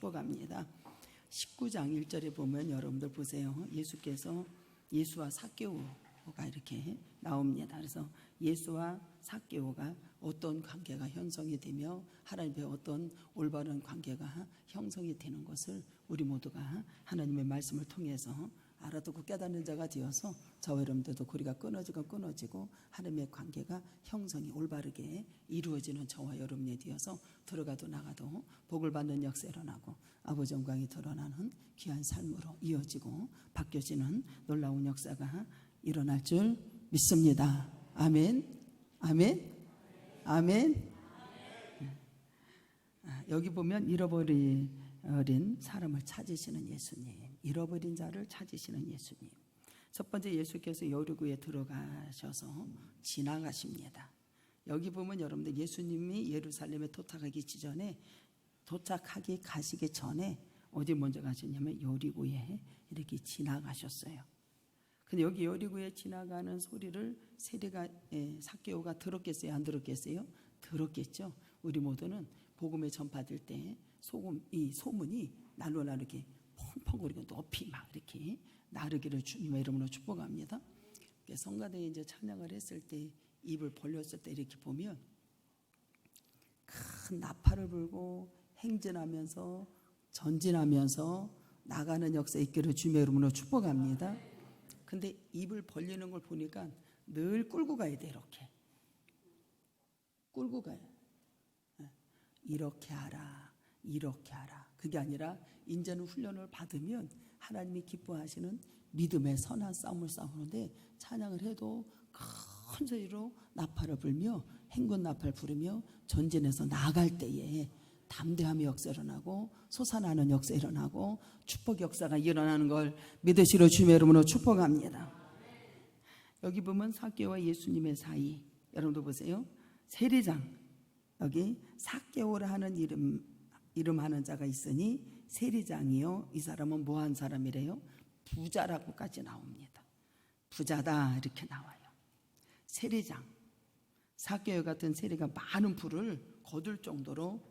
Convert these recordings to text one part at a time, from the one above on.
축복합니다. 19장 1절에 보면 여러분들 보세요. 예수와 삭개오가 이렇게 나옵니다. 그래서 예수와 삭개오가 어떤 관계가 형성이 되며 하나님의 어떤 올바른 관계가 형성이 되는 것을 우리 모두가 하나님의 말씀을 통해서 알아듣고 깨닫는 자가 되어서 저와 여러분들도 고리가 끊어지고 하나님의 관계가 형성이 올바르게 이루어지는 저와 여러분이 되어서 들어가도 나가도 복을 받는 역사 일어나고 아버지 영광이 드러나는 귀한 삶으로 이어지고 바뀌어지는 놀라운 역사가 일어날 줄 믿습니다. 아멘. 아멘. 아멘. 여기 보면 잃어버린 사람을 찾으시는 예수님, 잃어버린 자를 찾으시는 예수님. 첫 번째, 예수께서 여리고에 들어가셔서 지나가십니다. 여기 보면 여러분들 예수님이 예루살렘에 가시기 전에 어디 먼저 가셨냐면 여리고에 이렇게 지나가셨어요. 근데 여기 여리고에 지나가는 소리를 삭개오가 들었겠어요? 안 들었겠어요? 들었겠죠. 우리 모두는 복음에 전파될 때 이 소문이 날로 이렇게 펑펑거리고 높이 막 이렇게 나르기를 주님의 이름으로 축복합니다. 성가대에 이제 찬양을 했을 때 입을 벌렸을 때 이렇게 보면 큰 나팔을 불고 행진하면서 전진하면서 나가는 역사 있기를 주님의 이름으로 축복합니다. 근데 입을 벌리는 걸 보니까 늘 끌고 가야 돼. 이렇게 끌고 가요. 이렇게 하라. 그게 아니라 이제는 훈련을 받으면 하나님이 기뻐하시는 믿음의 선한 싸움을 싸우는데 찬양을 해도 큰 소리로 나팔을 불며 행군 나팔 부르며 전진해서 나아갈 때에 담대함의 역사 일어나고 솟아나는 역사 일어나고 축복 역사가 일어나는 걸 믿으시러 주님의 이름으로 축복합니다. 여기 보면 삭개오와 예수님의 사이, 여러분도 보세요. 세리장, 여기 삭개오라 하는 이름 하는 자가 있으니 세리장이요, 이 사람은 뭐한 사람이래요? 부자라고까지 나옵니다. 부자다 이렇게 나와요. 세리장, 삭개오 같은 세리가 많은 부를 거둘 정도로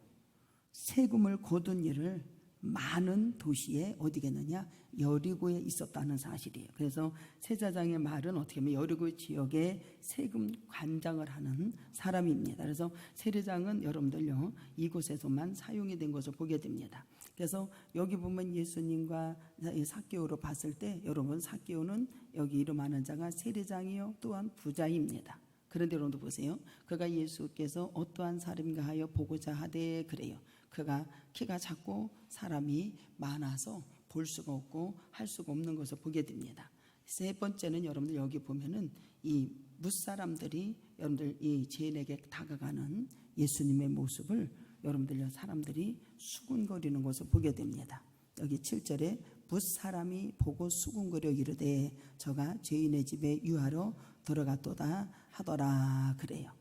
세금을 거둔 일을 많은 도시에 어디겠느냐? 여리고에 있었다는 사실이에요. 그래서 세자장의 말은 어떻게 보면 여리고 지역에 세금 관장을 하는 사람입니다. 그래서 세리장은 여러분들요 이곳에서만 사용이 된 것을 보게 됩니다. 그래서 여기 보면 예수님과 삭개오로 봤을 때 여러분 삭개오는 여기 이름하는 자가 세리장이요 또한 부자입니다. 그런데 여러분도 보세요. 그가 예수께서 어떠한 사람인가 하여 보고자 하되 그래요. 그가 키가 작고 사람이 많아서 볼 수가 없고 할 수가 없는 것을 보게 됩니다. 세 번째는 여러분들 여기 보면은 이 뭇사람들이 여러분들 이 죄인에게 다가가는 예수님의 모습을 여러분들 사람들이 수군거리는 것을 보게 됩니다. 여기 7절에 뭇사람이 보고 수군거려 이르되 저가 죄인의 집에 유하러 들어갔도다 하더라 그래요.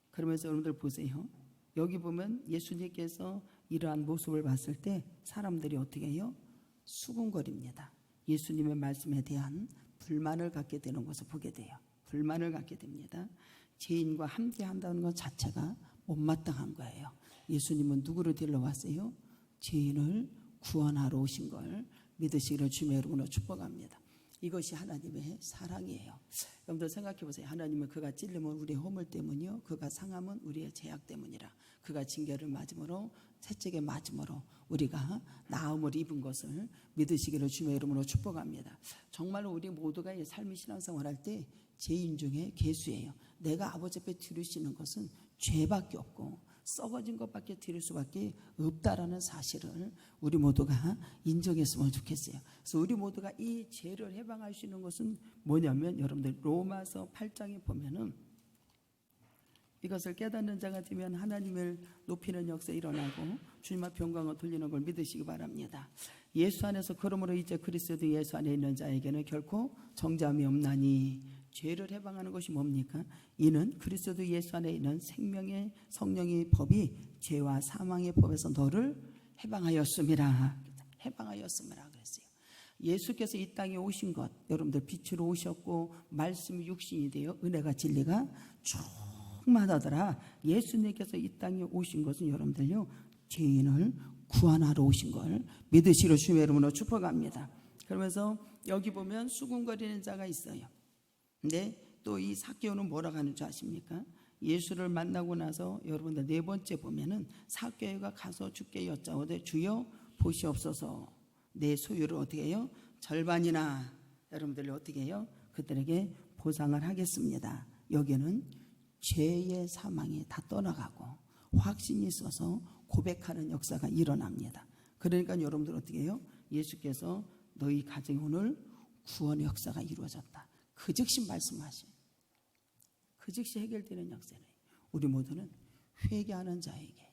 그러면서 여러분들 보세요. 여기 보면 예수님께서 이러한 모습을 봤을 때 사람들이 어떻게 해요? 수군거립니다. 예수님의 말씀에 대한 불만을 갖게 되는 것을 보게 돼요. 불만을 갖게 됩니다. 죄인과 함께 한다는 것 자체가 못마땅한 거예요. 예수님은 누구를 데려왔어요? 죄인을 구원하러 오신 걸 믿으시기를 주님의 이름으로 축복합니다. 이것이 하나님의 사랑이에요. 여러분들 생각해 보세요. 하나님은 그가 찔림은 우리의 허물 때문이요 그가 상함은 우리의 죄악 때문이라. 그가 징계를 맞음으로 채찍에 맞음으로 우리가 나음을 입은 것을 믿으시기를 주님의 이름으로 축복합니다. 정말로 우리 모두가 이 삶의 신앙생활할 때 죄인 중에 괴수예요. 내가 아버지 앞에 드릴 수 있는 것은 죄밖에 없고 썩어진 것밖에 드릴 수밖에 없다라는 사실을 우리 모두가 인정했으면 좋겠어요. 그래서 우리 모두가 이 죄를 해방할 수 있는 것은 뭐냐면 여러분들 로마서 8장에 보면은 이것을 깨닫는 자가 되면 하나님을 높이는 역사 일어나고 주님 앞 영광을 돌리는 걸 믿으시기 바랍니다. 예수 안에서 그러므로 이제 그리스도 예수 안에 있는 자에게는 결코 정죄함이 없나니 죄를 해방하는 것이 뭡니까? 이는 그리스도 예수 안에 있는 생명의 성령의 법이 죄와 사망의 법에서 너를 해방하였음이라 그랬어요. 예수께서 이 땅에 오신 것, 여러분들 빛으로 오셨고 말씀이 육신이 되어 은혜가 진리가 충만하더라. 예수님께서 이 땅에 오신 것은 여러분들요 죄인을 구원하러 오신 걸 믿으시기로 주님의 이름으로 축복합니다. 그러면서 여기 보면 수군거리는 자가 있어요. 근데 또 이 삭개오는 뭐라고 하는 줄 아십니까? 예수를 만나고 나서 여러분들 네 번째 보면은 삭개오가 가서 주께 여짜오되 주여 보시옵소서, 내 소유를 어떻게 해요? 절반이나 여러분들이 어떻게 해요? 그들에게 보상을 하겠습니다. 여기는 죄의 사망이 다 떠나가고 확신이 있어서 고백하는 역사가 일어납니다. 그러니까 여러분들 어떻게 해요? 예수께서 너희 가정에 오늘 구원의 역사가 이루어졌다. 그 즉시 말씀하신, 그 즉시 해결되는 역사는 우리 모두는 회개하는 자에게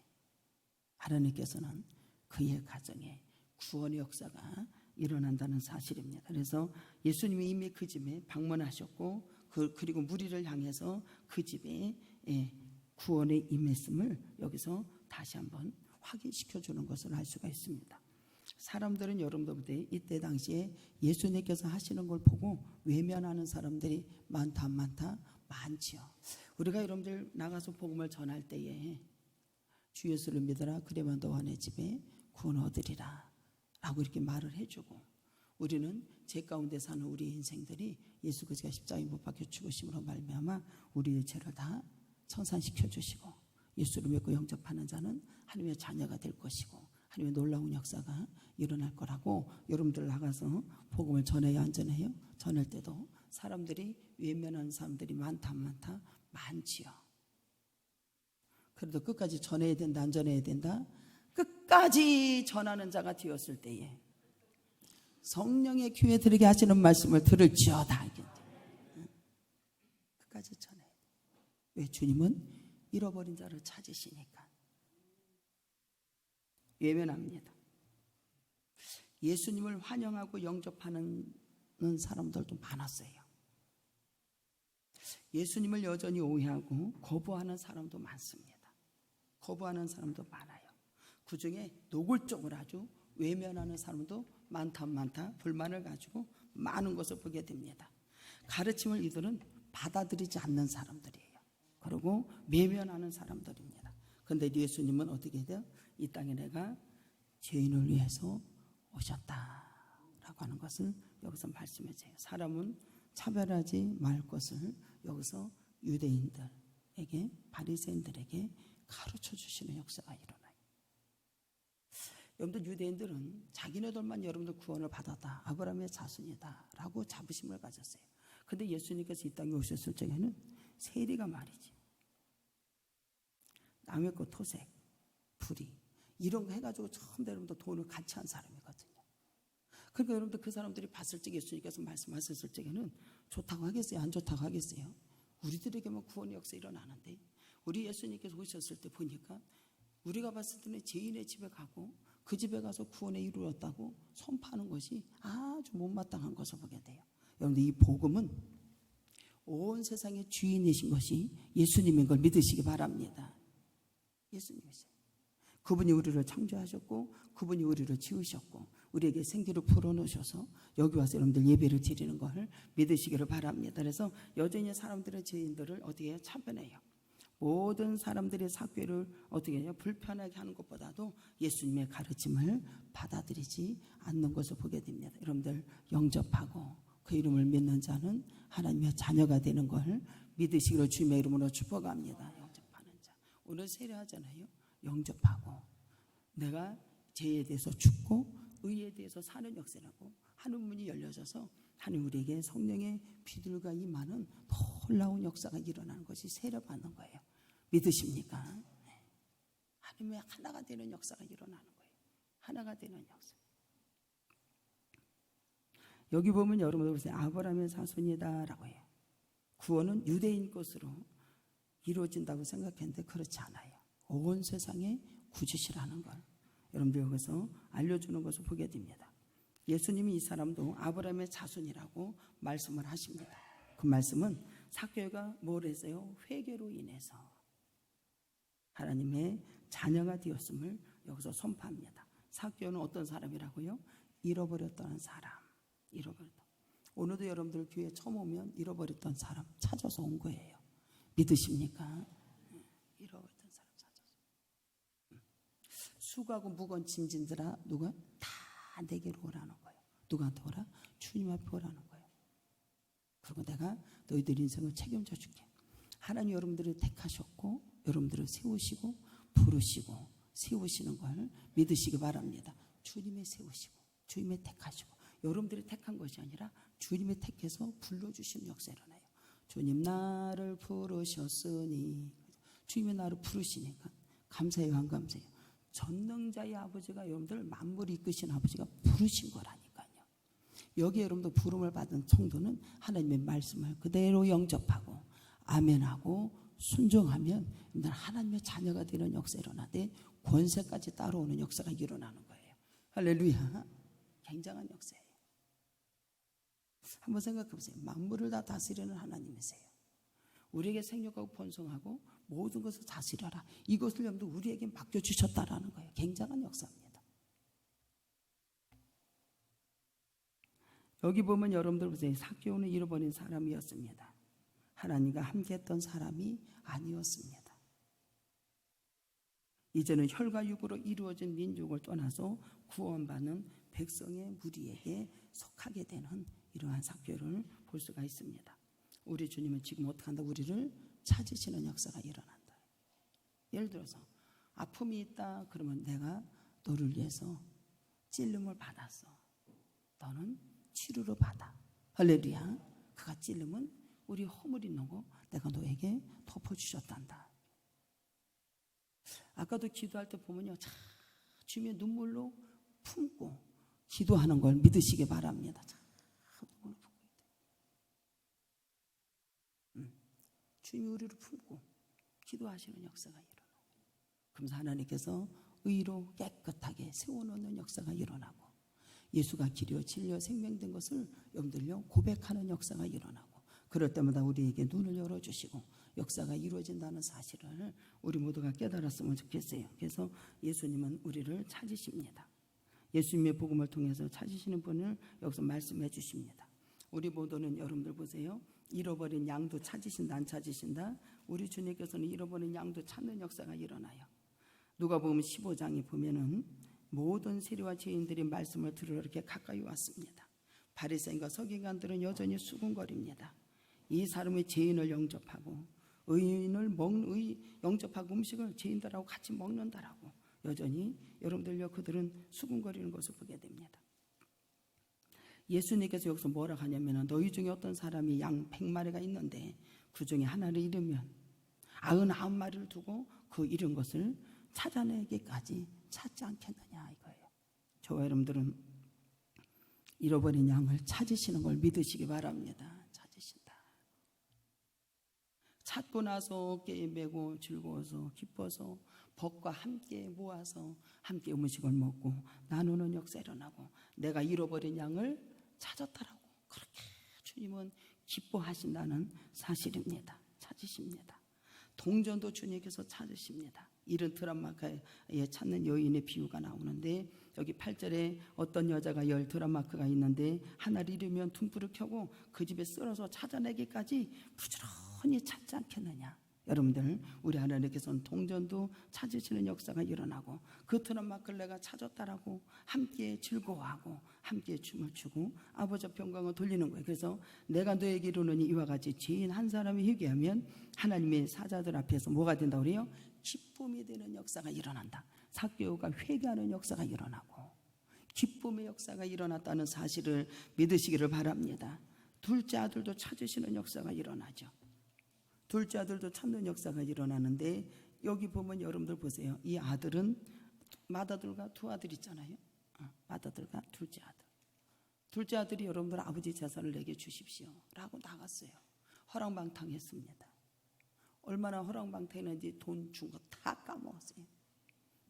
하나님께서는 그의 가정에 구원의 역사가 일어난다는 사실입니다. 그래서 예수님이 이미 그 집에 방문하셨고 그리고 무리를 향해서 그 집에 구원의 임했음을 여기서 다시 한번 확인시켜 주는 것을 알 수가 있습니다. 사람들은 여러분들 이때 당시에 예수님께서 하시는 걸 보고 외면하는 사람들이 많다 많지요. 우리가 여러분들 나가서 복음을 전할 때에 주 예수를 믿어라, 그러면 너와 내 집에 구원 얻으리라 라고 이렇게 말을 해주고, 우리는 죄 가운데 사는 우리 인생들이 예수 그리스도가 십자가에 못 박혀 죽으심으로 말미암아 우리의 죄를 다 청산시켜 주시고, 예수를 믿고 영접하는 자는 하나님의 자녀가 될 것이고 하나님의 놀라운 역사가 일어날 거라고 여러분들 나가서 복음을 전해야 안 전해요? 전할 때도 사람들이 외면하는 사람들이 많다 많지요. 그래도 끝까지 전해야 된다, 안 전해야 된다? 끝까지 전하는 자가 되었을 때에 성령의 귀에 들게 하시는 말씀을 들을지어다. 끝까지 전해야 돼. 왜? 주님은 잃어버린 자를 찾으시니까. 외면합니다. 예수님을 환영하고 영접하는 사람들도 많았어요. 예수님을 여전히 오해하고 거부하는 사람도 많습니다. 거부하는 사람도 많아요. 그 중에 노골적으로 아주 외면하는 사람도 많다 불만을 가지고 많은 것을 보게 됩니다. 가르침을 이들은 받아들이지 않는 사람들이에요. 그리고 외면하는 사람들입니다. 그런데 예수님은 어떻게 돼요? 이 땅에 내가 죄인을 위해서 오셨다라고 하는 것을 여기서 말씀해 주세요. 사람은 차별하지 말 것을 여기서 유대인들에게, 바리새인들에게 가르쳐 주시는 역사가 일어나요. 여러분들 유대인들은 자기네들만 여러분들 구원을 받았다, 아브라함의 자손이다 라고 자부심을 가졌어요. 그런데 예수님께서 이 땅에 오셨을 적에는 세리가 말이지, 남의 것 토색, 불의 이런 거 해가지고 처음 여러분들 돈을 같이 한 사람이거든요. 그러니까 여러분들 그 사람들이 봤을 때 예수님께서 말씀하셨을 적에는 좋다고 하겠어요? 안 좋다고 하겠어요? 우리들에게만 구원의 역사 일어나는데, 우리 예수님께서 오셨을 때 보니까 우리가 봤을 때는 죄인의 집에 가고 그 집에 가서 구원에 이르렀다고 선포하는 것이 아주 못마땅한 것을 보게 돼요. 여러분들 이 복음은 온 세상의 주인이신 것이 예수님인 걸 믿으시기 바랍니다. 예수님이세요. 그분이 우리를 창조하셨고 그분이 우리를 지으셨고 우리에게 생기를 불어넣으셔서 여기 와서 여러분들 예배를 드리는 걸 믿으시기를 바랍니다. 그래서 여전히 사람들의 죄인들을 어떻게 해요? 차별해요. 모든 사람들의 삭개를 어떻게 해요? 불편하게 하는 것보다도 예수님의 가르침을 받아들이지 않는 것을 보게 됩니다. 여러분들 영접하고 그 이름을 믿는 자는 하나님의 자녀가 되는 걸 믿으시기로 주님의 이름으로 축복합니다. 영접하는 자. 오늘 세례하잖아요. 영접하고 내가 죄에 대해서 죽고 의에 대해서 사는 역사라고 하는 문이 열려져서 하나님 우리에게 성령의 비둘과 임하는 놀라운 역사가 일어나는 것이 세례받는 거예요. 믿으십니까? 하나님의 하나가 되는 역사가 일어나는 거예요. 하나가 되는 역사. 여기 보면 여러분들 보세요. 아브라함의 자손이다라고 해요. 구원은 유대인 것으로 이루어진다고 생각했는데 그렇지 않아요. 온 세상에 구주시라는 걸 여러분들 여기서 알려주는 것을 보게 됩니다. 예수님이 이 사람도 아브라함의 자손이라고 말씀을 하십니다. 그 말씀은 삭개오가 뭘 했어요? 회개로 인해서 하나님의 자녀가 되었음을 여기서 선포합니다. 삭개오는 어떤 사람이라고요? 잃어버렸던 사람. 잃어버렸던. 오늘도 여러분들 교회 처음 오면 잃어버렸던 사람 찾아서 온 거예요. 믿으십니까? 잃어버렸던 사람 찾아서. 수고하고 무거운 짐진들아 누가 다 내게로 오라는 거예요. 누구한테 오라? 주님 앞에 오라는 거예요. 그리고 내가 너희들 인생을 책임져 줄게. 하나님 여러분들을 택하셨고 여러분들을 세우시고 부르시고 세우시는 걸 믿으시기 바랍니다. 주님의 세우시고 주님의 택하시고 여러분들이 택한 것이 아니라 주님의 택해서 불러주시는 역사가 일어나요. 주님 나를 부르셨으니 주님이 나를 부르시니까 감사해요 안 감사해요? 전능자의 아버지가 여러분들 만물을 이끄신 아버지가 부르신 거라니까요. 여기 여러분들 부름을 받은 성도는 하나님의 말씀을 그대로 영접하고 아멘하고 순종하면 여러분들 하나님의 자녀가 되는 역사가 일어나되 권세까지 따라오는 역사가 일어나는 거예요. 할렐루야. 굉장한 역사예요. 한번 생각해 보세요. 만물을 다 다스리는 하나님이세요. 우리에게 생육하고 번성하고 모든 것을 다스려라. 이것을 여러분들 우리에게 맡겨주셨다라는 거예요. 굉장한 역사입니다. 여기 보면 여러분들 보세요. 삭개오는 잃어버린 사람이었습니다. 하나님과 함께했던 사람이 아니었습니다. 이제는 혈과 육으로 이루어진 민족을 떠나서 구원받는 백성의 무리에게 속하게 되는 이러한 삭개오를 볼 수가 있습니다. 우리 주님은 지금 어떻게 한다? 우리를 찾으시는 역사가 일어난다. 예를 들어서 아픔이 있다 그러면 내가 너를 위해서 찔림을 받았어. 너는 치료를 받아. 할렐루야. 그가 찔림은 우리 허물 있는 거 내가 너에게 덮어주셨단다. 아까도 기도할 때 보면요, 자, 주님의 눈물로 품고 기도하는 걸 믿으시기 바랍니다. 자, 눈물로 품고 주님이 우리를 품고 기도하시는 역사가 일어나고, 그러면서 하나님께서 의로 깨끗하게 세워놓는 역사가 일어나고, 예수가 길이요 진리요 생명된 것을 여러분들요 고백하는 역사가 일어나고, 그럴 때마다 우리에게 눈을 열어주시고 역사가 이루어진다는 사실을 우리 모두가 깨달았으면 좋겠어요. 그래서 예수님은 우리를 찾으십니다. 예수님의 복음을 통해서 찾으시는 분을 여기서 말씀해 주십니다. 우리 모두는 여러분들 보세요. 잃어버린 양도 찾으신다 안 찾으신다? 우리 주님께서는 잃어버린 양도 찾는 역사가 일어나요. 누가복음 15장에 보면은 모든 세리와 죄인들이 말씀을 들으러 이렇게 가까이 왔습니다. 바리새인과 서기관들은 여전히 수군거립니다. 이 사람의 죄인을 영접하고 의인을 영접하고 음식을 죄인들하고 같이 먹는다라고 여전히 여러분들요 그들은 수군거리는 것을 보게 됩니다. 예수님께서 여기서 뭐라 하냐면 너희 중에 어떤 사람이 양 100마리가 있는데 그 중에 하나를 잃으면 99마리를 두고 그 잃은 것을 찾아내기까지 찾지 않겠느냐 이거예요. 저와 여러분들은 잃어버린 양을 찾으시는 걸 믿으시기 바랍니다. 찾으신다. 찾고 나서 어깨에 메고 즐거워서 기뻐서 벗과 함께 모아서 함께 음식을 먹고 나누는 역사 일어나고 내가 잃어버린 양을 찾았다라고 그렇게 주님은 기뻐하신다는 사실입니다. 찾으십니다. 동전도 주님께서 찾으십니다. 잃은 드라마카에 찾는 여인의 비유가 나오는데 여기 8절에 어떤 여자가 10 드라마크가 있는데 하나를 잃으면 등불을 켜고 그 집에 쓸어서 찾아내기까지 부지런히 찾지 않겠느냐. 여러분들 우리 하나님께서는 동전도 찾으시는 역사가 일어나고 그 드라마크를 내가 찾았다라고 함께 즐거워하고 함께 춤을 추고 아버지 앞에 영광을 돌리는 거예요. 그래서 내가 너에게 이르노니 이와 같이 죄인 한 사람이 회개하면 하나님의 사자들 앞에서 뭐가 된다고 그래요? 기쁨이 되는 역사가 일어난다. 삭개오가 회개하는 역사가 일어나고 기쁨의 역사가 일어났다는 사실을 믿으시기를 바랍니다. 둘째 아들도 찾으시는 역사가 일어나죠. 둘째 아들도 찾는 역사가 일어나는데 여기 보면 여러분들 보세요. 이 아들은 맏아들과 두 아들 있잖아요. 맏아들과 둘째 아들. 둘째 아들이 여러분들 아버지 재산을 내게 주십시오 라고 나갔어요. 허랑방탕했습니다. 얼마나 허랑방탕했는지 돈 준 거 다 까먹었어요.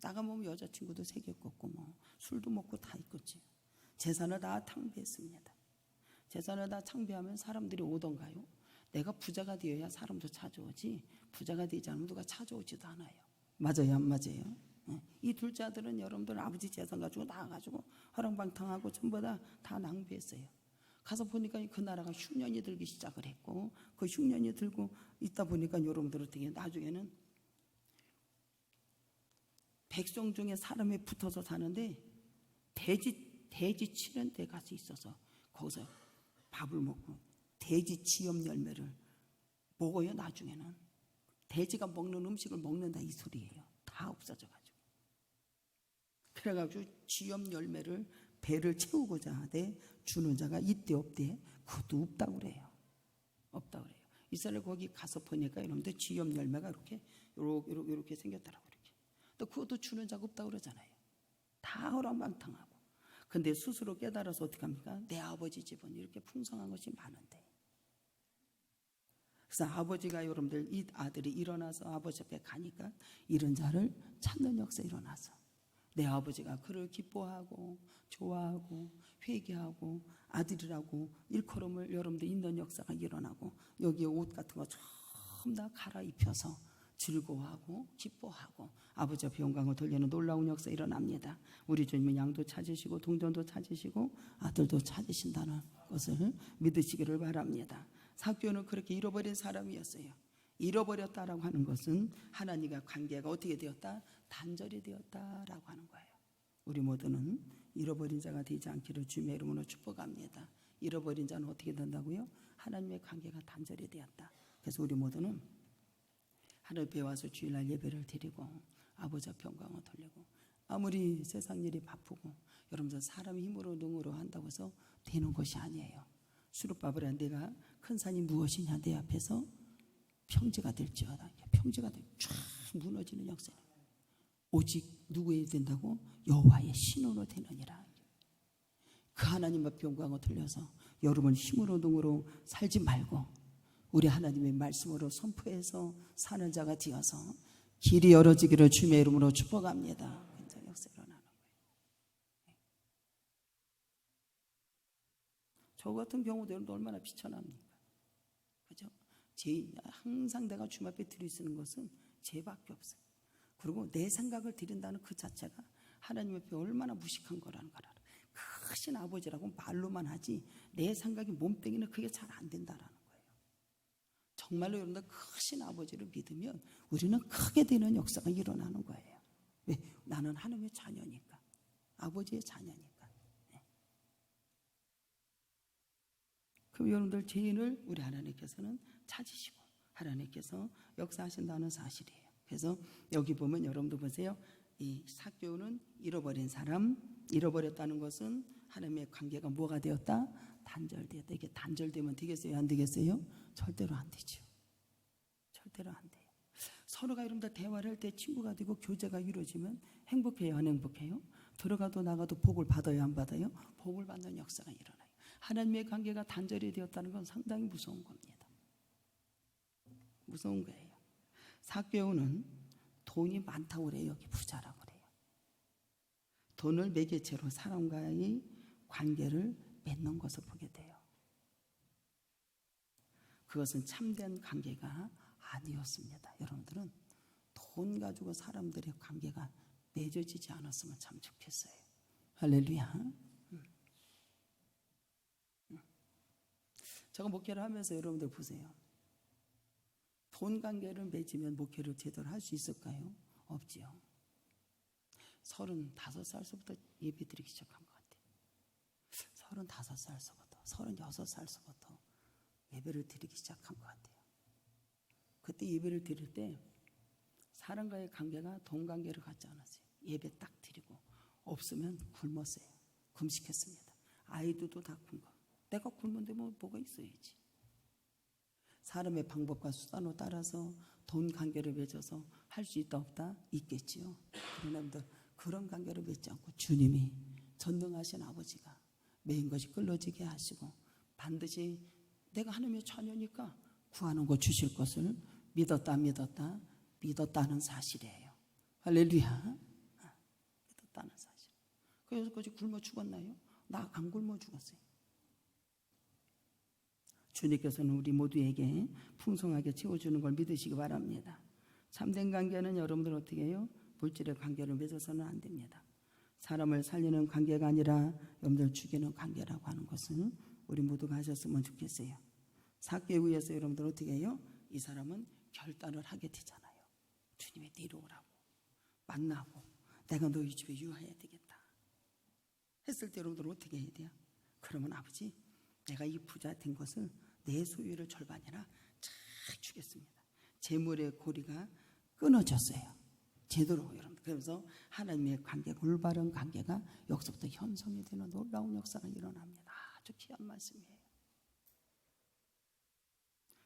나가보면 여자친구도 새겼고 뭐 술도 먹고 다 있겠지. 재산을 다 탕비했습니다. 재산을 다 탕비하면 사람들이 오던가요? 내가 부자가 되어야 사람도 찾아오지 부자가 되지 않으면 누가 찾아오지도 않아요. 맞아요 안 맞아요? 이 둘째 아들은 여러분들 아버지 재산 가지고 나가가지고 허랑방탕하고 전부 다 낭비했어요. 가서 보니까 그 나라가 흉년이 들기 시작을 했고 그 흉년이 들고 있다 보니까 여러분들 어떻게 나중에는 백성 중에 사람이 붙어서 사는데 돼지 치는 데 가서 있어서 거기서 밥을 먹고 돼지 지엽 열매를 먹어요. 나중에는 돼지가 먹는 음식을 먹는다 이 소리예요. 다 없어져가지고. 그래가지고 지엽 열매를 배를 채우고자 하되 주는 자가 있대 없대? 그것도 없다고 그래요. 없다고 그래요. 이스라엘 거기 가서 보니까 여러분들 지엽 열매가 이렇게 생겼더라고요. 이렇게. 또 그것도 주는 자가 없다고 그러잖아요. 다 허랑방탕하고. 근데 스스로 깨달아서 어떻게 합니까? 내 아버지 집은 이렇게 풍성한 것이 많은데. 그래서 아버지가 여러분들 이 아들이 일어나서 아버지 앞에 가니까 이런 자를 찾는 역사 일어나서 내 아버지가 그를 기뻐하고 좋아하고 회개하고 아들이라고 일컬음을 여러분들 있는 역사가 일어나고 여기에 옷 같은 거 전부 다 갈아입혀서 즐거워하고 기뻐하고 아버지 앞에 영광을 돌리는 놀라운 역사 일어납니다. 우리 주님은 양도 찾으시고 동전도 찾으시고 아들도 찾으신다는 것을 믿으시기를 바랍니다. 삭개오는 그렇게 잃어버린 사람이었어요. 잃어버렸다라고 하는 것은 하나님과 관계가 어떻게 되었다? 단절이 되었다라고 하는 거예요. 우리 모두는 잃어버린 자가 되지 않기를 주님의 이름으로 축복합니다. 잃어버린 자는 어떻게 된다고요? 하나님의 관계가 단절이 되었다. 그래서 우리 모두는 하늘 앞에 와서 주일날 예배를 드리고 아버지 앞에 영광을 돌리고 아무리 세상 일이 바쁘고 여러분들 사람 힘으로 능으로 한다고 해서 되는 것이 아니에요. 수룻바벨아 내가 큰 산이 무엇이냐 내 앞에서 평지가 될지어다. 평지가 쫙 무너지는 역사예요. 오직 누구에 된다고? 여호와의 신으로 되느니라. 그 하나님 앞에 영광을 돌려서 여러분 힘으로 능으로 살지 말고 우리 하나님의 말씀으로 선포해서 사는 자가 되어서 길이 열어지기를 주님의 이름으로 축복합니다. 굉장히 역사 일어나는 거예요. 저 같은 경우도 얼마나 비천합니까? 그죠? 항상 내가 주님 앞에 들이쓰는 것은 죄밖에 없어요. 그리고 내 생각을 드린다는 그 자체가 하나님 앞에 얼마나 무식한 거라는 걸 알아. 크신 아버지라고 말로만 하지 내 생각이 몸뚱이는 그게 잘 안 된다라는 거예요. 정말로 여러분들 크신 아버지를 믿으면 우리는 크게 되는 역사가 일어나는 거예요. 왜? 나는 하나님의 자녀니까. 아버지의 자녀니까. 네. 그럼 여러분들 죄인을 우리 하나님께서는 찾으시고 하나님께서 역사하신다는 사실이에요. 그래서 여기 보면 여러분들 보세요. 이 삭개오는 잃어버린 사람, 잃어버렸다는 것은 하나님의 관계가 뭐가 되었다? 단절되었다. 이게 단절되면 되겠어요? 안 되겠어요? 절대로 안 되죠. 절대로 안 돼요. 서로가 여러분들 대화를 할 때 친구가 되고 교제가 이루어지면 행복해요? 안 행복해요? 들어가도 나가도 복을 받아요? 안 받아요? 복을 받는 역사가 일어나요. 하나님의 관계가 단절이 되었다는 건 상당히 무서운 겁니다. 무서운 거예요. 삭개오는 돈이 많다고 그래요. 여기 부자라고 그래요. 돈을 매개체로 사람과의 관계를 맺는 것을 보게 돼요. 그것은 참된 관계가 아니었습니다. 여러분들은 돈 가지고 사람들의 관계가 맺어지지 않았으면 참 좋겠어요. 할렐루야. 제가 목회를 하면서 여러분들 보세요. 돈 관계를 맺으면 목회를 제대로 할 수 있을까요? 없지요. 35살서부터 예배 드리기 시작한 것 같아요. 35살서부터 36살서부터 예배를 드리기 시작한 것 같아요. 그때 예배를 드릴 때 사람과의 관계가 돈 관계를 갖지 않았어요. 예배 딱 드리고 없으면 굶었어요. 금식했습니다. 아이들도 다 굶고 내가 굶는데 뭐가 있어야지. 사람의 방법과 수단을 따라서 돈 관계를 맺어서 할 수 있다 없다? 있겠지요. 그러나 그런 관계를 맺지 않고 주님이 전능하신 아버지가 매인 것이 끌어지게 하시고 반드시 내가 하나님의 자녀니까 구하는 거 주실 것을 믿었다는 사실이에요. 할렐루야. 믿었다는 사실. 그래서 거기 굶어 죽었나요? 나 안 굶어 죽었어요. 주님께서는 우리 모두에게 풍성하게 채워주는 걸 믿으시기 바랍니다. 참된 관계는 여러분들 어떻게 해요? 물질의 관계를 맺어서는 안 됩니다. 사람을 살리는 관계가 아니라 여러분들 죽이는 관계라고 하는 것은 우리 모두가 하셨으면 좋겠어요. 삭개오에 의해서 여러분들 어떻게 해요? 이 사람은 결단을 하게 되잖아요. 주님의 내려오라고 만나고 내가 너희 집에 유하해야 되겠다 했을 때 여러분들 어떻게 해야 돼요? 그러면 아버지, 내가 이 부자 된 것을 내 소유를 절반이나 잘 주겠습니다. 재물의 고리가 끊어졌어요. 제대로 여러분. 그래서 하나님의 관계, 올바른 관계가 여기서부터 형성이 되는 놀라운 역사가 일어납니다. 아주 귀한 말씀이에요.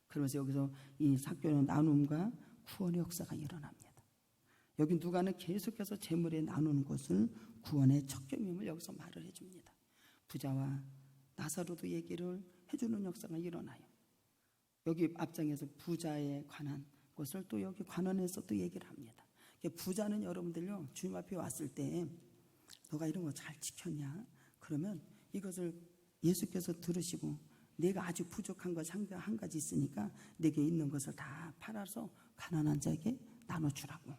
그러면서 여기서 이 삭개의 나눔과 구원의 역사가 일어납니다. 여기 누가는 계속해서 재물에 나누는 것을 구원의 척결임을 여기서 말을 해줍니다. 부자와 나사로도 얘기를 해주는 역사가 일어나요. 여기 앞장에서 부자에 관한 것을 또 여기 관원에서 또 얘기를 합니다. 부자는 여러분들요, 주님 앞에 왔을 때 너가 이런 거 잘 지켰냐? 그러면 이것을 예수께서 들으시고 내가 아주 부족한 것 한 가지 있으니까 내게 있는 것을 다 팔아서 가난한 자에게 나눠주라고.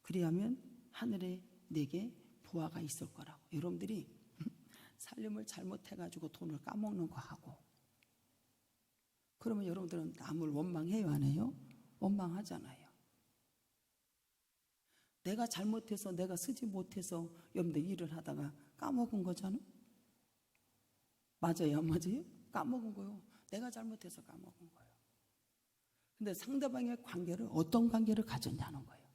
그리하면 하늘에 내게 보화가 있을 거라고. 여러분들이 살림을 잘못해가지고 돈을 까먹는 거 하고, 그러면 여러분들은 남을 원망해요, 안 해요? 원망하잖아요. 내가 잘못해서, 내가 쓰지 못해서 여러분들 일을 하다가 까먹은 거잖아. 맞아요, 안 맞아요? 까먹은 거요. 내가 잘못해서 까먹은 거예요. 근데 상대방의 관계를, 어떤 관계를 가졌냐는 거예요.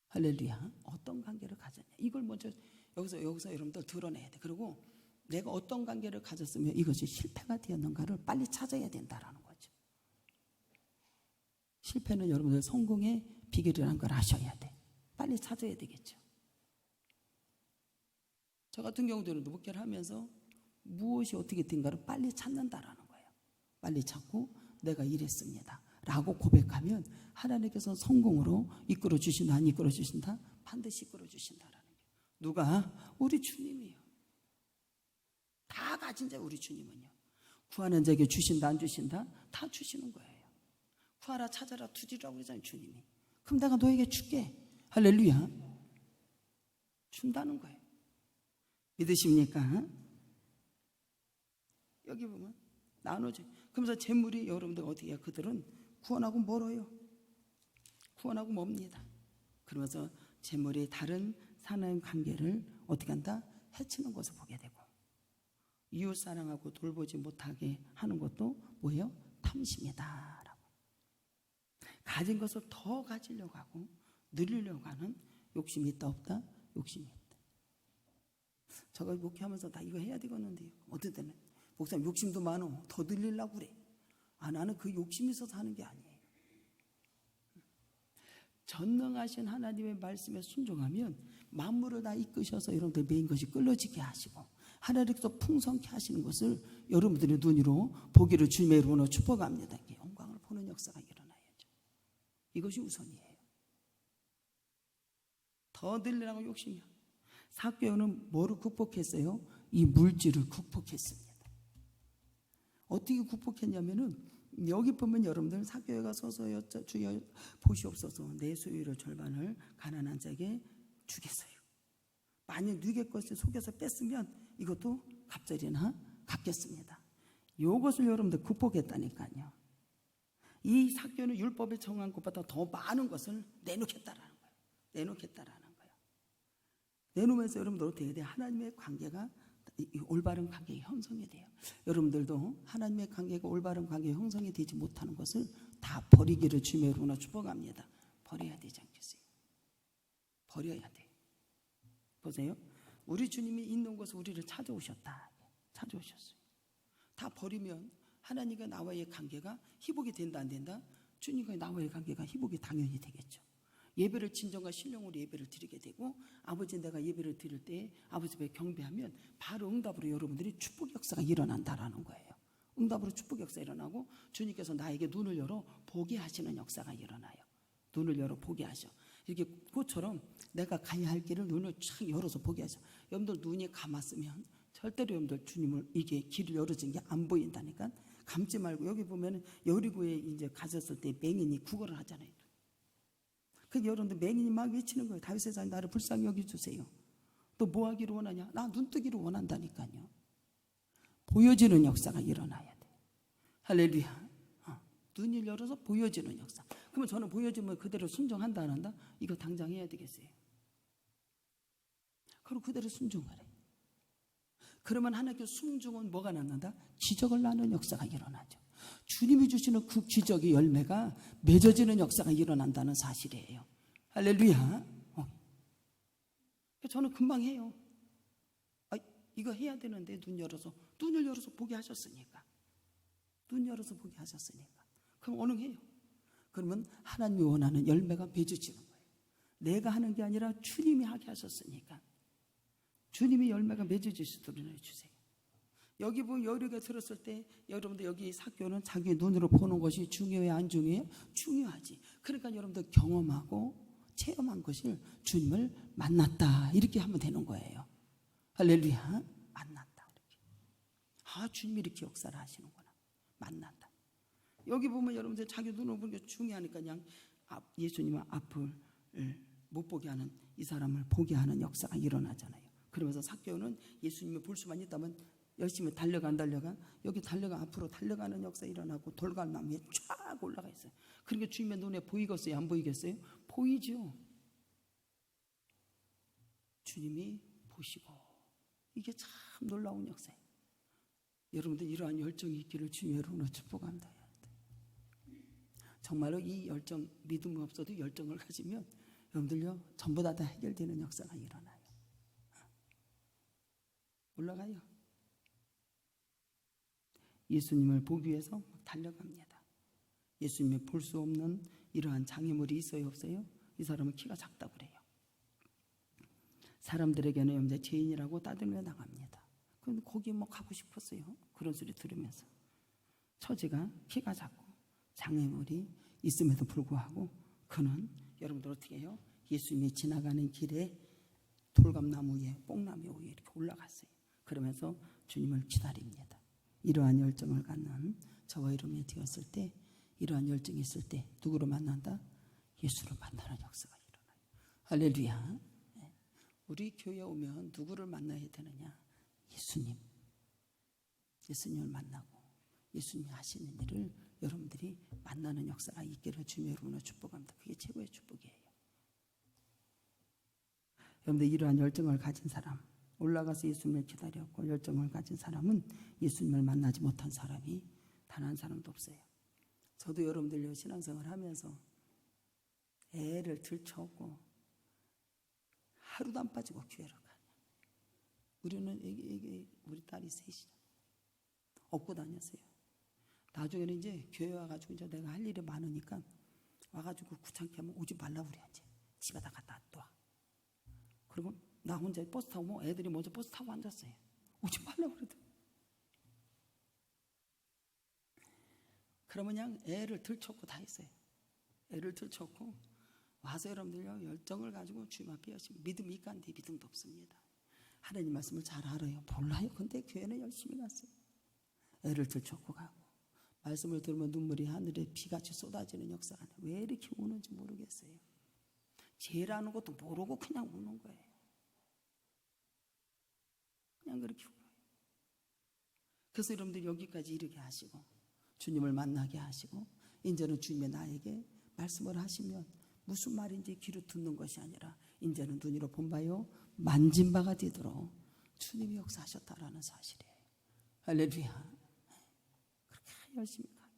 할렐루야. 어떤 관계를 가졌냐, 이걸 먼저 여기서 여러분들 드러내야 돼. 그리고 내가 어떤 관계를 가졌으면 이것이 실패가 되었는가를 빨리 찾아야 된다라는 거죠. 실패는 여러분들 성공의 비결이라는 걸 아셔야 돼. 빨리 찾아야 되겠죠. 저 같은 경우도 목회를 하면서 무엇이 어떻게 된가를 빨리 찾는다라는 거예요. 빨리 찾고 내가 이랬습니다 라고 고백하면 하나님께서 성공으로 이끌어 주신다, 안 이끌어 주신다? 반드시 이끌어 주신다라는 거예요. 누가? 우리 주님이요. 다 가진 자 우리 주님은요. 구하는 자에게 주신다, 안 주신다? 다 주시는 거예요. 구하라, 찾아라, 두드리라고 그러잖아요, 주님이. 그럼 내가 너에게 줄게. 할렐루야. 준다는 거예요. 믿으십니까? 여기 보면 나눠줘. 그러면서 재물이 여러분들 어떻게 해요? 그들은 구원하고 멀어요. 구원하고 멉니다. 그러면서 재물이 다른 사나운 관계를 어떻게 한다? 해치는 것을 보게 되고, 이웃 사랑하고 돌보지 못하게 하는 것도 뭐예요? 탐심이다. 가진 것을 더 가지려고 하고 늘리려고 하는 욕심이 있다, 없다? 욕심이 있다. 제가 목회하면서 다 이거 해야 되겠는데 어떤 때는 목사님 욕심도 많어, 더 늘리려고 그래. 나는 그 욕심이 있어서 하는 게 아니에요. 전능하신 하나님의 말씀에 순종하면 만물을 다 이끄셔서 여러분들 메인 것이 끌어지게 하시고 하나님께서 풍성케 하시는 것을 여러분들의 눈으로 보기를 주님의 이름으로 축복합니다. 영광을 보는 역사가 일어나야죠. 이것이 우선이에요. 더 늘리라고 욕심이요. 삭개오는 뭐를 극복했어요? 이 물질을 극복했습니다. 어떻게 극복했냐면은 여기 보면 여러분들 삭개오가 서서 주여 보시옵소서, 내 소유의 절반을 가난한 자에게 주겠어요. 만약 누게 것을 속여서 뺐으면 이것도 갑절이나 갚겠습니다. 이것을 여러분들 극복했다니까요. 이 삭개오는 율법에 정한 것보다 더 많은 것을 내놓겠다라는 거예요. 내놓겠다라는 거예요. 내놓으면서 여러분들 어떻게 해야 돼요? 하나님의 관계가 올바른 관계가 형성이 돼요. 여러분들도 하나님의 관계가 올바른 관계가 형성이 되지 못하는 것을 다 버리기를 주님의 이름으로 축복합니다. 버려야 되지 않겠어요? 버려야 돼. 보세요. 우리 주님이 있는 곳에 우리를 찾아오셨다. 찾아오셨어요. 다 버리면 하나님과 나와의 관계가 희복이 된다, 안 된다? 주님과 나와의 관계가 희복이 당연히 되겠죠. 예배를 진정과 신령으로 예배를 드리게 되고, 아버지 내가 예배를 드릴 때 아버지 앞에 경배하면 바로 응답으로 여러분들이 축복 역사가 일어난다라는 거예요. 응답으로 축복 역사가 일어나고 주님께서 나에게 눈을 열어 보게 하시는 역사가 일어나요. 눈을 열어 보게 하셔. 이렇게 꽃처럼 내가 가야 할 길을 눈을 쫙 열어서 보게 하셔. 여러분들 눈이 감았으면 절대로 여러분들 주님을 이게 길을 열어진 게 안 보인다니까. 감지 말고 여기 보면 여리고에 이제 가졌을 때 맹인이 구걸을 하잖아요. 그 여러분들 맹인이 막 외치는 거예요. 다윗의 자녀 나를 불쌍히 여겨주세요. 또 뭐 하기를 원하냐? 나 눈 뜨기를 원한다니까요. 보여지는 역사가 일어나야 돼. 할렐루야. 눈을 열어서 보여지는 역사. 그럼 그러면 저는 보여주면 그대로 순종한다 안 한다? 이거 당장 해야 되겠어요. 그리고 그대로 순종을 해. 그러면 하나님께 순종은 뭐가 낳는다? 기적을 낳는 역사가 일어나죠. 주님이 주시는 그 기적의 열매가 맺어지는 역사가 일어난다는 사실이에요. 할렐루야. 저는 금방 해요. 이거 해야 되는데 눈을 열어서 보게 하셨으니까. 눈 열어서 보게 하셨으니까. 그럼 언응해요. 그러면 하나님이 원하는 열매가 맺어지는 거예요. 내가 하는 게 아니라 주님이 하게 하셨으니까. 주님이 열매가 맺어질 수 있도록 해주세요. 여기 보면 여리가 들었을 때 여러분들 여기 사교는 자기 눈으로 보는 것이 중요해요? 안 중요해요? 중요하지. 그러니까 여러분들 경험하고 체험한 것을 주님을 만났다 이렇게 하면 되는 거예요. 할렐루야. 만났다 이렇게. 주님이 이렇게 역사를 하시는구나. 만났다. 여기 보면 여러분들 자기 눈으로 보는 게 중요하니까 그냥 예수님은 앞을 못 보게 하는 이 사람을 보게 하는 역사가 일어나잖아요. 그러면서 삭개오는 예수님을 볼 수만 있다면 열심히 달려가 여기 앞으로 달려가는 역사 일어나고 돌갈나무에 쫙 올라가 있어요. 그러니까 주님의 눈에 보이겠어요? 안 보이겠어요? 보이죠. 주님이 보시고 이게 참 놀라운 역사예요. 여러분들 이러한 열정이 있기를 주님의 이름으로 축복합니다. 정말로 이 열정, 믿음이 없어도 열정을 가지면 여러분들요 전부 다 해결되는 역사가 일어나요. 올라가요. 예수님을 보기 위해서 달려갑니다. 예수님이 볼 수 없는 이러한 장애물이 있어요 없어요? 이 사람은 키가 작다고 그래요. 사람들에게는 여러분들 죄인이라고 따돌려 나갑니다. 그런데 거기 가고 싶었어요. 그런 소리 들으면서. 처지가 키가 작고 장애물이 있음에도 불구하고 그는 여러분들 어떻게 해요? 예수님이 지나가는 길에 돌감나무 위에 뽕나무 위에 이렇게 올라갔어요. 그러면서 주님을 기다립니다. 이러한 열정을 갖는 저와 여러분이 되었을 때, 이러한 열정이 있을 때 누구를 만난다? 예수를 만나는 역사가 일어나요. 할렐루야. 우리 교회에 오면 누구를 만나야 되느냐? 예수님을 만나고 예수님이 하시는 일을 여러분들이 만나는 역사가 있기를 주님의 이름으로 축복합니다. 그게 최고의 축복이에요. 여러분들 이러한 열정을 가진 사람, 올라가서 예수님을 기다렸고 열정을 가진 사람은 예수님을 만나지 못한 사람이 단 한 사람도 없어요. 저도 여러분들 신앙생활 하면서 애를 들쳐오고 하루도 안 빠지고 교회를 가요. 우리는 우리 딸이 셋이죠. 업고 다녔어요. 나중에는 이제 교회 와가지고 이제 내가 할 일이 많으니까 와가지고 귀찮게 하면 오지 말라고 그래야지. 집에다 갖다 놔. 그리고 나 혼자 버스 타고 애들이 먼저 버스 타고 앉았어요. 오지 말라고 그러더라고요. 그러면 그냥 애를 들쳤고 다 했어요. 애를 들쳤고 와서 여러분들요 열정을 가지고 주님 앞에 열심히 믿음이 있간데 믿음도 없습니다. 하나님 말씀을 잘 알아요. 몰라요. 근데 교회는 열심히 갔어요. 애를 들쳤고 가고 말씀을 들으면 눈물이 하늘에 비같이 쏟아지는 역사가 왜 이렇게 우는지 모르겠어요. 죄라는 것도 모르고 그냥 우는 거예요. 그냥 그렇게 울어요. 그래서 여러분들이 여기까지 이르게 하시고 주님을 만나게 하시고 이제는 주님의 나에게 말씀을 하시면 무슨 말인지 귀로 듣는 것이 아니라 이제는 눈으로 본 바요 만진 바가 되도록 주님이 역사하셨다라는 사실이에요. 할렐루야. 그렇게 열심히 가요.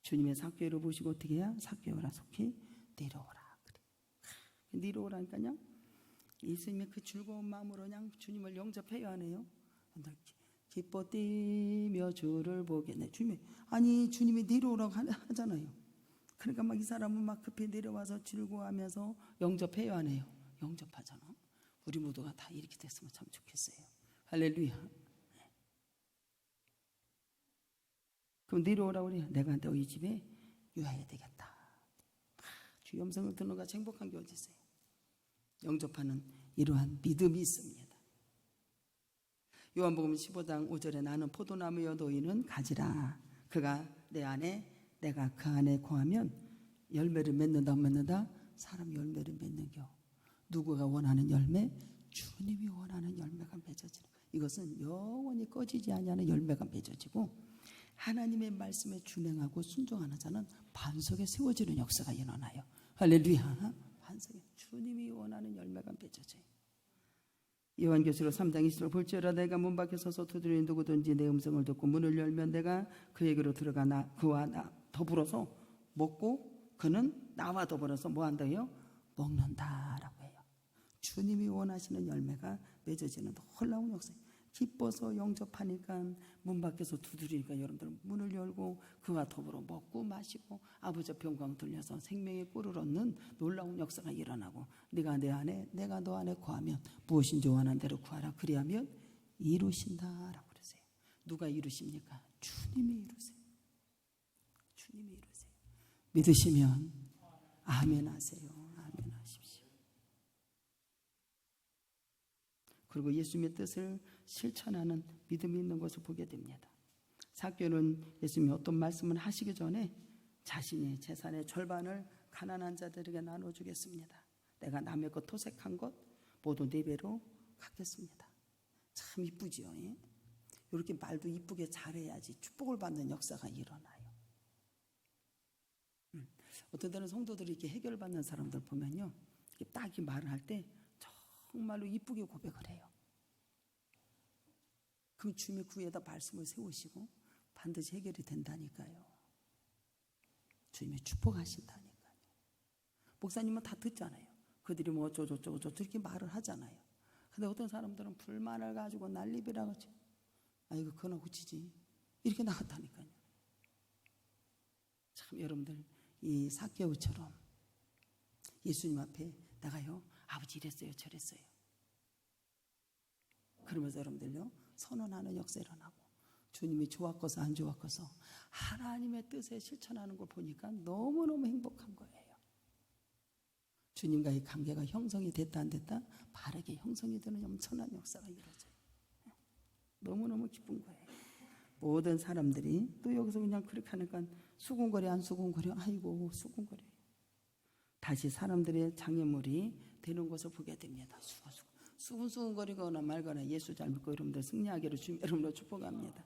주님의 삭개오를 보시고 어떻게 해야? 삭개오라 속히 내려오라. 그래. 내려오라니까요. 예수님의 그 즐거운 마음으로 그냥 주님을 영접해야 하네요. 기뻐 뛰며 주를 보겠네. 주님이 내려오라고 하잖아요. 그러니까 막 이 사람은 막 급히 내려와서 즐거워하면서 영접해야 하네요. 영접하잖아. 우리 모두가 다 이렇게 됐으면 참 좋겠어요. 할렐루야. 그럼 내려오라고 그래요. 내가 너희 집에 유하해야 되겠다. 주의 음성을 듣는 것이 행복한 게 어디 있어요. 영접하는 이러한 믿음이 있습니다. 요한복음 15장 5절에 나는 포도나무여 너희는 가지라. 그가 내 안에 내가 그 안에 거하면 열매를 맺는다. 사람 열매를 맺는겨. 누구가 원하는 열매? 주님이 원하는 열매가 맺어지는. 이것은 영원히 꺼지지 아니하는 열매가 맺어지고 하나님의 말씀에 준행하고 순종하는 자는 반석에 세워지는 역사가 일어나요. 할렐루야. 반석에 주님이 원하는 열매가 맺어져요. 요한계시록 3장 20절 볼지어다 내가 문 밖에 서서 두드리니 누구든지 내 음성을 듣고 문을 열면 내가 그에게로 들어가 그와 나 더불어서 먹고 그는 나와 더불어서 뭐 한다요? 먹는다라고 해요. 주님이 원하시는 열매가 맺어지는 놀라운 역사예요. 기뻐서 영접하니까 문 밖에서 두드리니까 여러분들은 문을 열고 그와 더불어 먹고 마시고 아버지 앞에 영광 돌려서 생명의 꿀을 얻는 놀라운 역사가 일어나고 네가 내 안에 내가 너 안에 거하면 무엇인지 원하는 대로 구하라 그리하면 이루신다라고 그러세요. 누가 이루십니까? 주님이 이루세요. 주님이 이루세요. 믿으시면 아멘 하세요. 아멘 하십시오. 그리고 예수님의 뜻을 실천하는 믿음이 있는 것을 보게 됩니다. 삭개오는 예수님이 어떤 말씀을 하시기 전에 자신의 재산의 절반을 가난한 자들에게 나눠주겠습니다. 내가 남의 것 토색한 것 모두 4배로 갚겠습니다. 참 이쁘지요. 예? 이렇게 말도 이쁘게 잘해야지 축복을 받는 역사가 일어나요. 어떤 때는 성도들이 이렇게 해결받는 사람들 보면요, 이렇게 딱 이 말을 할 때 정말로 이쁘게 고백을 해요. 그럼 주님의 구에다 말씀을 세우시고 반드시 해결이 된다니까요. 주님이 축복하신다니까요. 목사님은 다 듣잖아요. 그들이 뭐 어쩌고 이렇게 말을 하잖아요. 근데 어떤 사람들은 불만을 가지고 난리비라 그러지. 아이고 그거나 고치지. 이렇게 나갔다니까요. 참 여러분들 이 삭개오처럼 예수님 앞에 나가요. 아버지 이랬어요 저랬어요. 그러면서 여러분들요 선언하는 역사 일어나고 주님이 좋았거서 안 좋았거서 하나님의 뜻에 실천하는 걸 보니까 너무너무 행복한 거예요. 주님과의 관계가 형성이 됐다 안 됐다 바르게 형성이 되는 엄청난 역사가 이루어져요. 너무너무 기쁜 거예요. 모든 사람들이 또 여기서 그냥 그렇게 하니까 수군거려 안 수군거려 아이고 수군거려 다시 사람들의 장애물이 되는 것을 보게 됩니다. 수군거리거나 말거나 예수 잘 믿고 여러분들 승리하기를 주님 여러분들 축복합니다.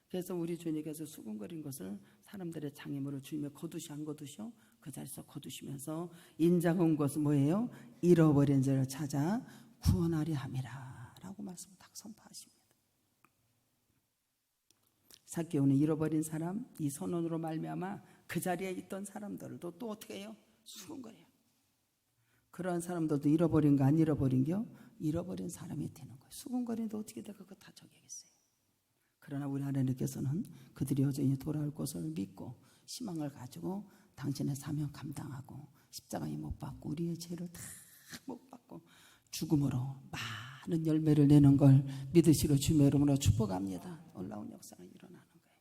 그래서 우리 주님께서 수군거린 것을 사람들의 장애물을 주님의 거두시 안 거두셔 그 자리에서 거두시면서 인자한 것은 뭐예요? 잃어버린 자를 찾아 구원하려 함이라 라고 말씀을 딱 선포하십니다. 삭개오는 잃어버린 사람 이 선언으로 말미암아 그 자리에 있던 사람들도 또 어떻게 해요? 수군거려요. 그러한 사람들도 잃어버린 거 안 잃어버린 겨? 잃어버린 사람이 되는 거예요. 수군거리는데 어떻게 내가 그거 다 저기겠어요. 그러나 우리 하나님께서는 그들이 여전히 돌아올 것을 믿고 희망을 가지고 당신의 사명 감당하고 십자가에 못 박고 우리의 죄를 다 못 받고 죽음으로 많은 열매를 내는 걸 믿으시고 주님의 이름으로 축복합니다. 놀라운 역사가 일어나는 거예요.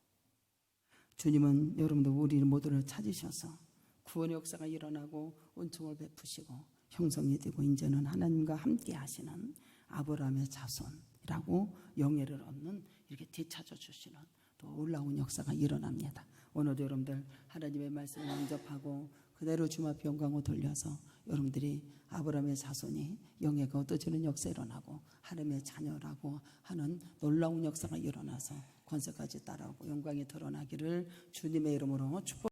주님은 여러분들 우리 모두를 찾으셔서 구원의 역사가 일어나고 은총을 베푸시고 형성이 되고 이제는 하나님과 함께 하시는 아브라함의 자손이라고 영예를 얻는 이렇게 되찾아 주시는 또 놀라운 역사가 일어납니다. 오늘도 여러분들 하나님의 말씀을 영접하고 그대로 주님 앞에 영광을 돌려서 여러분들이 아브라함의 자손이 영예가 얻어지는 역사 일어나고 하나님의 자녀라고 하는 놀라운 역사가 일어나서 권세까지 따라오고 영광이 드러나기를 주님의 이름으로 축복